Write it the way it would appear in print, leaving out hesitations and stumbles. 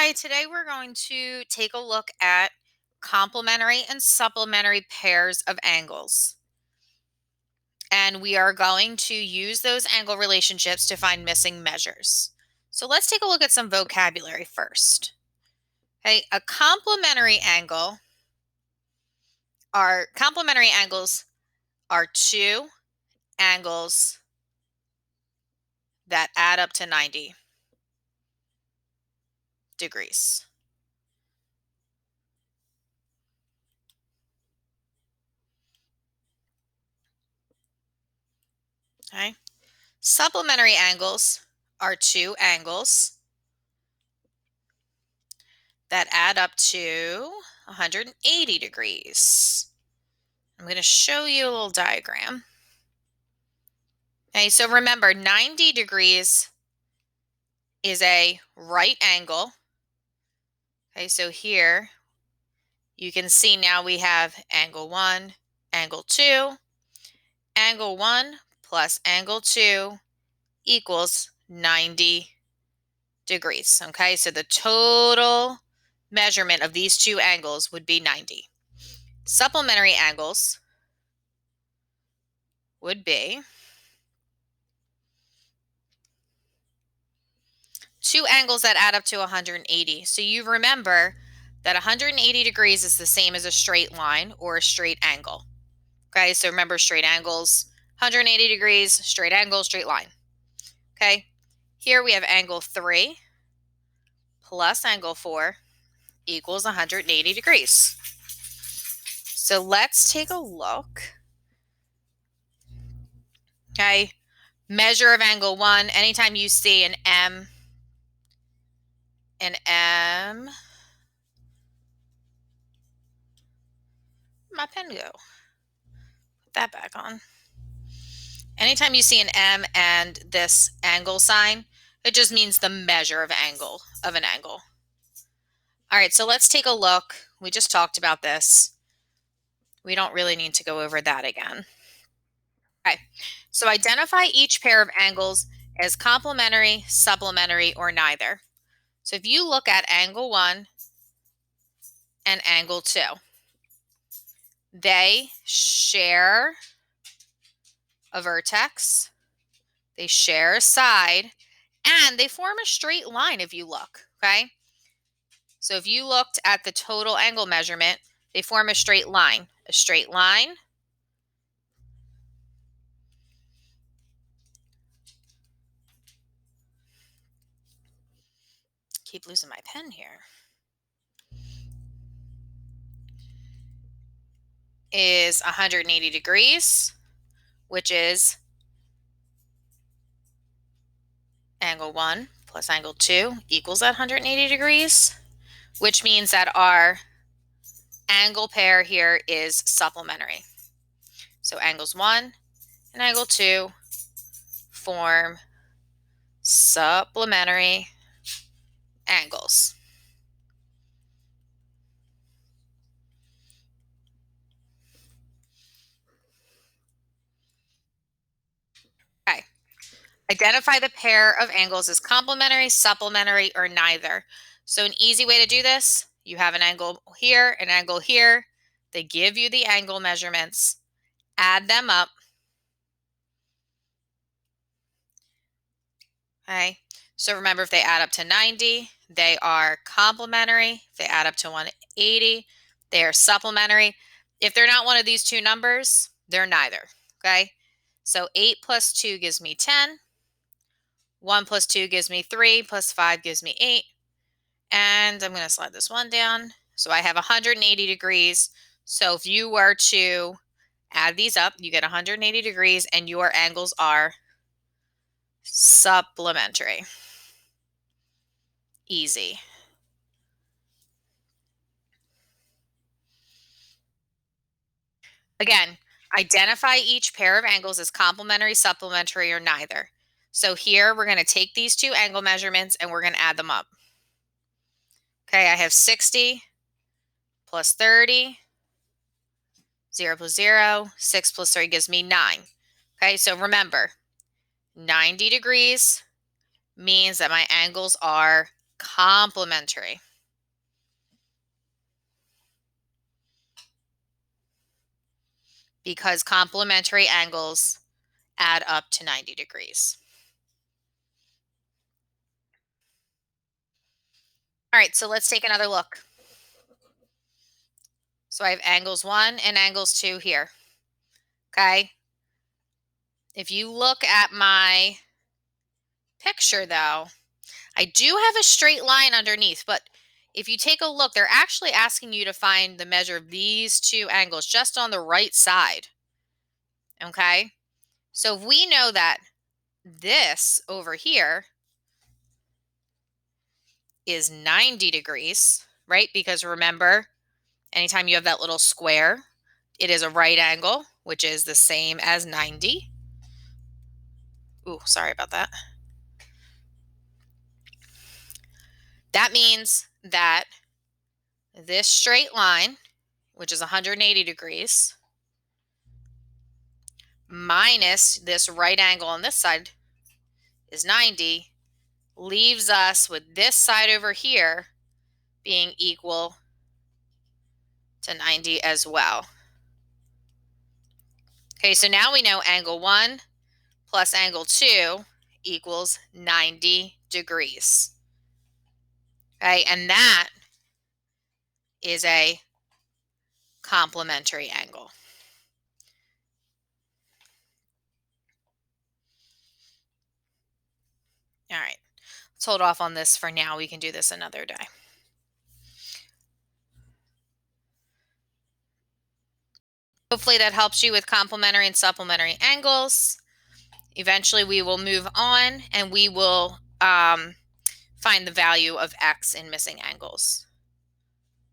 Hi, today we're going to take a look at complementary and supplementary pairs of angles. And we are going to use those angle relationships to find missing measures. So let's take a look at some vocabulary first. Okay, complementary angles are two angles that add up to 90 degrees. Okay. Supplementary angles are two angles that add up to 180 degrees. I'm going to show you a little diagram. Okay, so remember 90 degrees is a right angle. Okay, so here you can see now we have angle 1, angle 2. Angle 1 plus angle 2 equals 90 degrees. Okay, so the total measurement of these two angles would be 90. Supplementary angles would be two angles that add up to 180. So you remember that 180 degrees is the same as a straight line or a straight angle. Okay, so remember straight angles, 180 degrees, straight angle, straight line. Okay, here we have angle 3 plus angle 4 equals 180 degrees. So let's take a look. Okay, measure of angle 1, anytime you see an M, my pen go? Put that back on. Anytime you see an M and this angle sign, it just means the measure of angle of an angle. All right, so let's take a look. We just talked about this. We don't really need to go over that again. Okay, so identify each pair of angles as complementary, supplementary, or neither. So if you look at angle 1 and angle 2, they share a vertex, they share a side, and they form a straight line if you look, okay? So if you looked at the total angle measurement, they form a straight line. A straight line keep losing my pen here, is 180 degrees, which is angle 1 plus angle 2 equals that 180 degrees, which means that our angle pair here is supplementary. So angles 1 and angle 2 form supplementary angles. Okay. Identify the pair of angles as complementary, supplementary, or neither. So an easy way to do this, you have an angle here, an angle here. They give you the angle measurements. Add them up. Okay. So remember, if they add up to 90, they are complementary. If they add up to 180, they are supplementary. If they're not one of these two numbers, they're neither. Okay. So 8 plus 2 gives me 10. 1 plus 2 gives me 3, plus 5 gives me 8. And I'm going to slide this one down. So I have 180 degrees. So if you were to add these up, you get 180 degrees and your angles are supplementary. Easy. Again, identify each pair of angles as complementary, supplementary, or neither. So here we're going to take these two angle measurements and we're going to add them up. Okay, I have 60 plus 30, 0 plus 0, 6 plus 3 gives me 9. Okay, so remember, 90 degrees means that my angles are complementary. Because complementary angles add up to 90 degrees. All right, so let's take another look. So I have angles 1 and angles 2 here. Okay. If you look at my picture though, I do have a straight line underneath, but if you take a look, they're actually asking you to find the measure of these two angles just on the right side. Okay. So if we know that this over here is 90 degrees, right? Because remember, anytime you have that little square, it is a right angle, which is the same as 90. Ooh, sorry about that. That means that this straight line, which is 180 degrees, minus this right angle on this side is 90, leaves us with this side over here being equal to 90 as well. Okay, so now we know angle 1 plus angle 2 equals 90 degrees. Okay, and that is a complementary angle. All right, let's hold off on this for now. We can do this another day. Hopefully that helps you with complementary and supplementary angles. Eventually we will move on and we will find the value of x in missing angles.